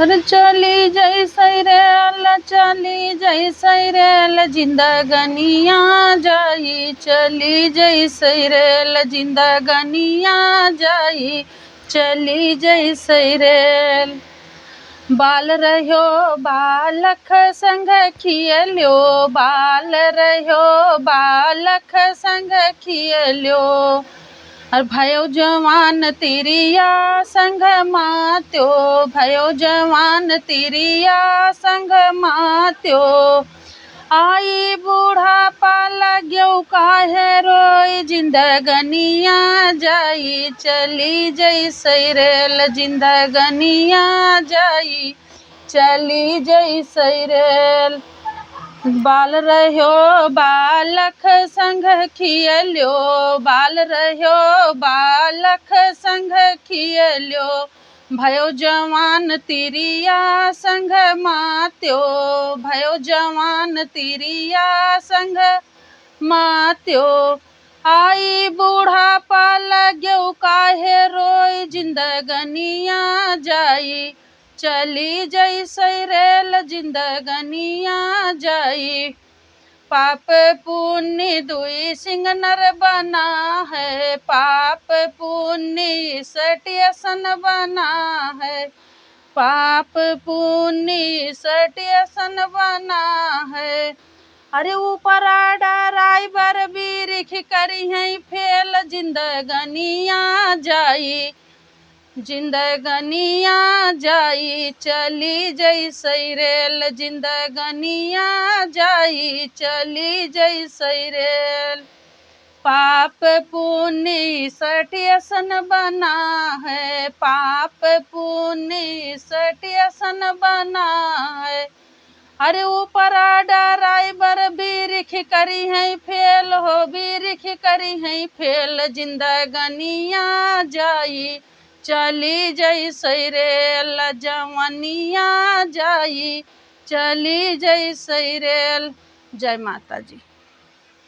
अरे चली जैसे रेल चली जैसे रेल जिंदगनिया जाई, चली जैसे रेल जिंदगनिया जाई, चली जैसे रेल। बाल रह्यो बालख संग खियल्यो, बाल रह्यो बालख संग खियल्यो। और भयो जवान तिरिया संग मात्यो, भयो जवान तिरिया संग मात्यो। आई बूढ़ापा लाग्यो काहे रोई, जिंदगनिया जाई, चली जैसे रेल जिंदगनिया जाई, चली जैसे रेल। बाल रह्यो बालख संग खियल्यो, बाल रह्यो बालख संग खियल्यो। भयो जवान तिरिया संग मात्यो, भयो जवान तिरिया संग मात्यो। आई बूढ़ापा लाग्यो काहे रोई, जिंदगनिया जाई, चली जैसे रेल जिंदगनिया जाई। पाप पुण्य दुई सिंह नर बना है, पाप पुण्य सटियसन बना है, पाप पुण्य सटियसन बना है। अरे ऊपर ड्राइवर बिरिख करी है फेल, जिंदगनिया जाई, जिंदगनिया जाई, चली जैसे रेल जिंदगनिया जाई, चली जैसे रेल। पाप पुण्य सटियसन बना है, पाप पुण्य सटियसन बना है। अरे ऊपर ड्राइवर बिरिख करी है फेल हो, बिरिख करी है फेल, जिंदगनिया जाई, चली जैसे रेल जवनिया जाई, चली जैसे रेल। जय माता जी।